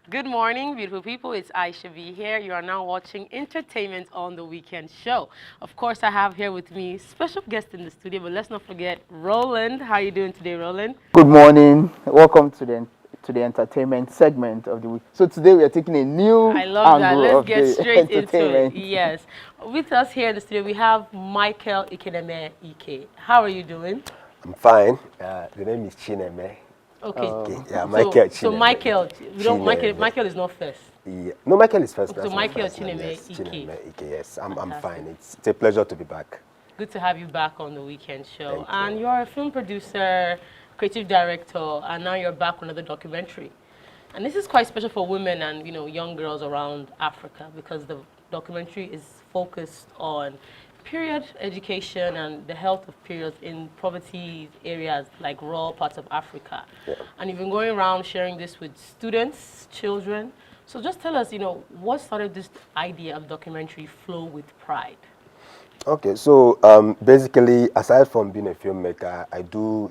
Good morning, beautiful people. It's Aisha B here. You are now watching Entertainment on the Weekend Show. Of course, I have here with me special guest in the studio, but let's not forget Roland. How are you doing today, Roland? Good morning. Welcome to the entertainment segment of the week. So today we are taking a new I love that. angle Let's of get the straight into it. entertainment. Yes. With us here in the studio, we have Michael Ikeneme Ike. How are you doing? I'm fine. The name is Chineme. Okay. Okay. Yeah, So, Michael so Chineme. Michael, we don't, Michael, Chineme. Michael is not first. Yeah. No, Michael is first. So That's my Michael first name, Chineme yes. Ike. Chineme Ike. Yes, I'm Fantastic. fine. It's a pleasure to be back. Good to have you back on the Weekend Show. Thank And you. you're a film producer, creative director, and now you're back with another documentary. And this is quite special for women and young girls around Africa because the documentary is focused on period education and the health of periods in poverty areas like rural parts of Africa. Yeah. And you've been going around sharing this with students, children. So just tell us, what started this idea of documentary Flow with Pride? Okay, so basically, aside from being a filmmaker, I do,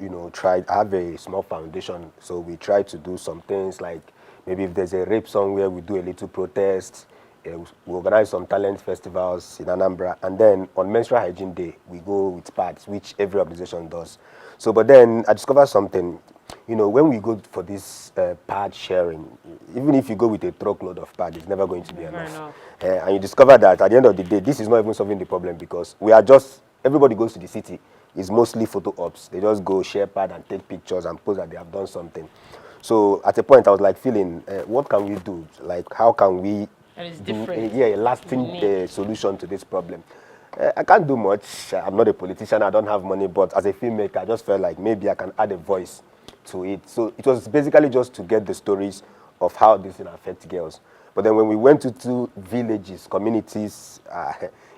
I have a small foundation. So we try to do some things like maybe if there's a rape somewhere, we do a little protest. We organize some talent festivals in Anambra. And then on Menstrual Hygiene Day, we go with pads, which every organization does. So, but then I discovered something. When we go for this pad sharing, even if you go with a truckload of pad, it's never going to be enough. And you discover that at the end of the day, this is not even solving the problem because everybody goes to the city. It's mostly photo ops. They just go share pad and take pictures and post that they have done something. So at a point, I was like feeling, what can we do? Like, how can we do a lasting solution to this problem? I can't do much. I'm not a politician. I don't have money. But as a filmmaker, I just felt like maybe I can add a voice to it. So it was basically just to get the stories of how this thing affects girls. But then when we went to villages, communities,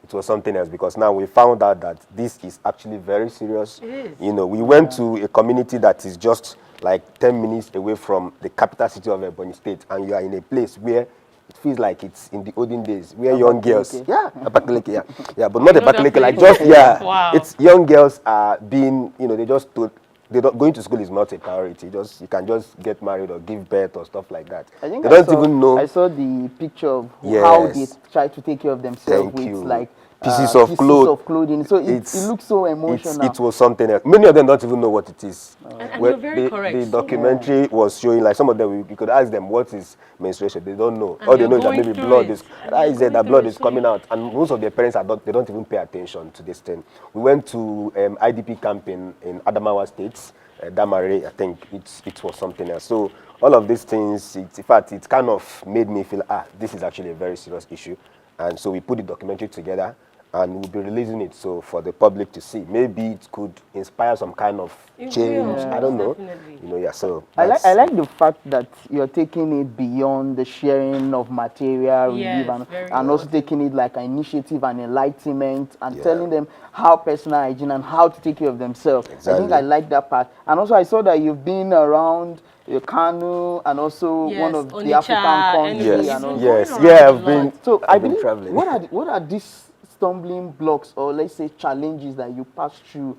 it was something else because now we found out that this is actually very serious. It is. We went to a community that is just like 10 minutes away from the capital city of Ebonyi State, and you are in a place where it feels like it's in the olden days where young girls, but not Abakaliki, like just Wow. It's young girls are being, going to school is not a priority. You can just get married or give birth or stuff like that. I think they don't even know. I saw the picture of how they Yes. try to take care of themselves Thank with you. like Pieces of clothing. So it It's- looks so emotional. It was something else. Many of them don't even know what it is. And you're very correct. The documentary was showing, like some of them, you could ask them what is menstruation. They don't know. And All they they're know is that going maybe through blood it. is. And That they're is going that through blood it, is so coming out, and most of their parents they don't even pay attention to this thing. We went to IDP camp in Adamawa State, Damare. I think it was something else. So all of these things, in fact, it kind of made me feel this is actually a very serious issue, and so we put the documentary together. And we'll be releasing it so for the public to see. Maybe it could inspire some kind of It change. will, I don't know. definitely. So I like the fact that you're taking it beyond the sharing of material, Yes, relief, very and also important. taking it like an initiative and enlightenment and Yeah. telling them how personal hygiene and how to take care of themselves. I think Exactly. I like that part. And also I saw that you've been around Kanu and also one Yes, of the Onitsha, African countries. Enugu. yes, You've been yes, going yeah. around a I've been. lot. So I've I been believe traveling. what are these stumbling blocks or let's say challenges that you pass through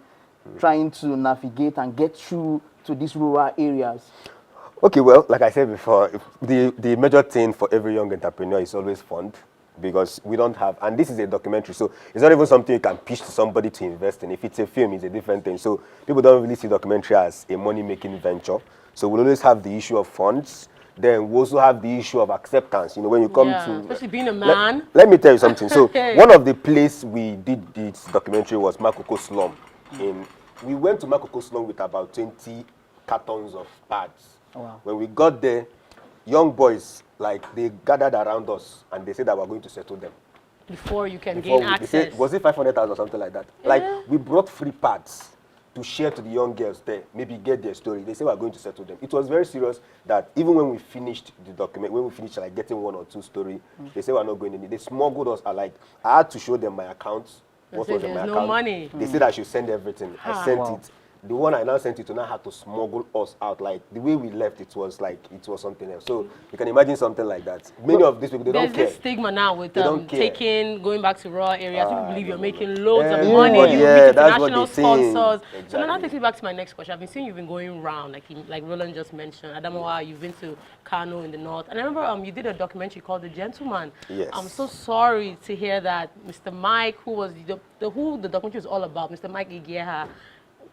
trying to navigate and get through to these rural areas? Okay, well, like I said before, the major thing for every young entrepreneur is always fund, because we don't have, and this is a documentary, so it's not even something you can pitch to somebody to invest in. If it's a film, it's a different thing. So people don't really see documentary as a money-making venture. So we'll always have the issue of funds. Then we also have the issue of acceptance. When you come to, Especially being a man. Let me tell you something. So one of the places we did this documentary was Makoko Slum. We went to Makoko Slum with about 20 cartons of pads. Wow. When we got there, young boys, like, they gathered around us and they said that we're going to settle them. Before you can Before gain they access. said, was it 500,000 or something like that? Like, we brought free pads to share to the young girls there, maybe get their story. They say we're going to settle them. It was very serious that even when we finished the document, when we finished like getting one or two story, they say we're not going to need. They smuggled us. I had to show them my accounts. What said was in my there's no account? money. They said I should send everything. I sent Wow. it. the one I now sent you to now had to smuggle us out. Like the way we left, it was something else. So you can imagine something like that. Many of these people, they don't care. There's this stigma now with going back to rural areas. People believe you're making no. loads of money. You meet international sponsors. Exactly. So now that takes me back to my next question. I've been seeing you've been going around, like Roland just mentioned. Adamawa, you've been to Kano in the north, and I remember you did a documentary called The Gentleman. Yes. I'm so sorry to hear that Mr. Mike, who was who the documentary was all about, Mr. Mike Igieha,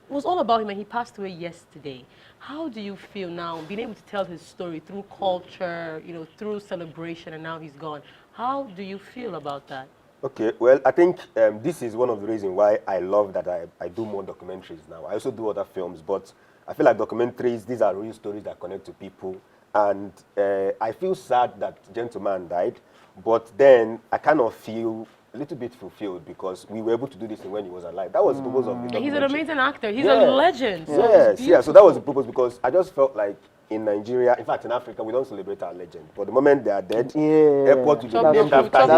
was all about him, and he passed away yesterday. How do you feel now, being able to tell his story through culture, through celebration, and now he's gone? How do you feel about that? Okay, well, I think this is one of the reasons why I love that I do more documentaries now. I also do other films, but I feel like documentaries, these are real stories that connect to people. And I feel sad that Gentleman died, but then I kind of feel a little bit fulfilled because we were able to do this when he was alive. That was the purpose of the documentary. He's an amazing actor. He's a legend. Yes, yeah. So that was the purpose because I just felt like in Nigeria, in fact in Africa, we don't celebrate our legend. But the moment they are dead, airport will be named after them.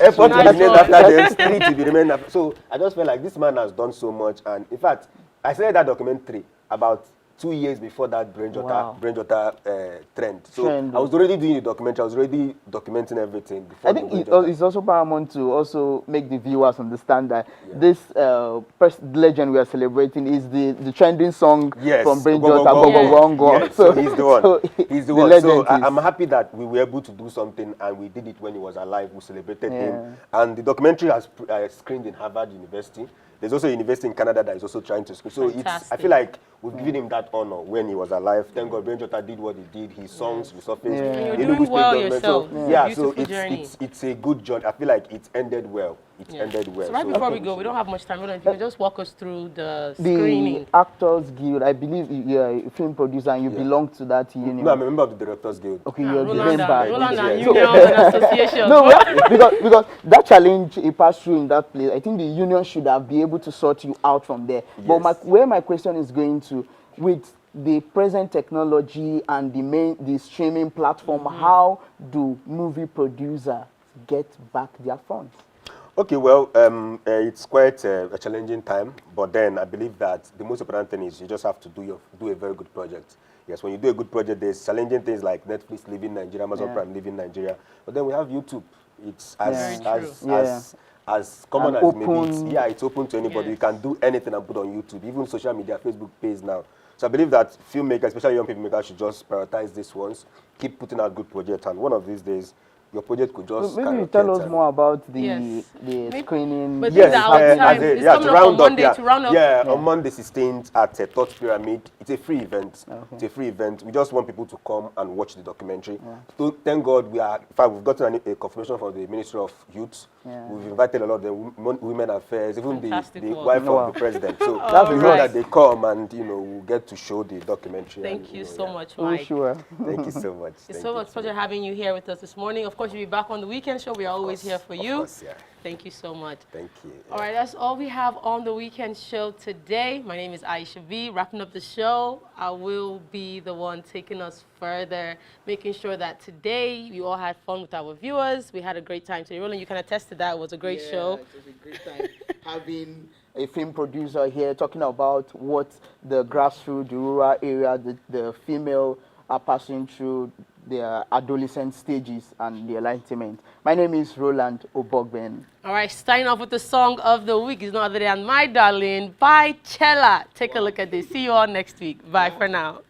Airport will be named after them. Street will be named after. So I just felt like this man has done so much. And in fact, I started that documentary about 2 years before that brain jotter trend. So I was already doing the documentary. I was already documenting everything. Before I think it's also paramount to also make the viewers understand that this legend we are celebrating is the trending song from Brain Jotter, Yes, so he's the one. He's the one. So I'm happy that we were able to do something, and we did it when he was alive. We celebrated him, and the documentary has screened in Harvard University. There's also a university in Canada that is also trying to screen. So I feel like we've given him that honor when he was alive. Thank God Brain Jotter did what he did. His songs resurfaced. And you're doing well yourself. So it's a good journey. I feel like it ended well. It ended well. So right before we go, we don't have much time. If you can just walk us through the screening. The Actors Guild, I believe you're a film producer and you belong to that union. No, I'm a member of the Directors Guild. Okay, you're the Roland member. and unions and associations. No, because that challenge he passed through in that place, I think the union should have been able to sort you out from there. Yes. But where my question is going to, with the present technology and the streaming platform, how do movie producers get back their funds? Okay, well, it's quite a challenging time, but then I believe that the most important thing is you just have to do a very good project. Yes, when you do a good project, there's challenging things like Netflix leaving Nigeria, Amazon Prime leaving Nigeria, but then we have YouTube. It's as common as maybe. It's open to anybody. You can do anything and put on YouTube, even social media, Facebook page now. So I believe that filmmakers, especially young filmmakers, should just prioritize these ones, keep putting out good projects, and one of these days, your project could just maybe you tell us more about the screening. But to round up. On Monday 16th at Thought Pyramid. It's a free event. It's a free event. We just want people to come and watch the documentary. So thank God we've gotten a confirmation from the Ministry of Youth. We've invited a lot of the women affairs, even the wife of the president. So we hope that they come and we'll get to show the documentary. Thank you so much, Mike. Sure. Thank you so much. It's so much pleasure having you here with us this morning. Of course, you'll be back on the weekend show. We are always here for you. Of course, Thank you so much. Thank you. All right, that's all we have on the weekend show today. My name is Aisha V. Wrapping up the show, I will be the one taking us further, making sure that today we all had fun with our viewers. We had a great time today. Roland, you can attest to that. It was a great show. It was a great time having a film producer here talking about what the grassroots, the rural area, the female are passing through their adolescent stages and their enlightenment. My name is Roland Obogben. All right, starting off with the song of the week is no other than My Darling by Chella. Take a look at this. See you all next week. Bye for now.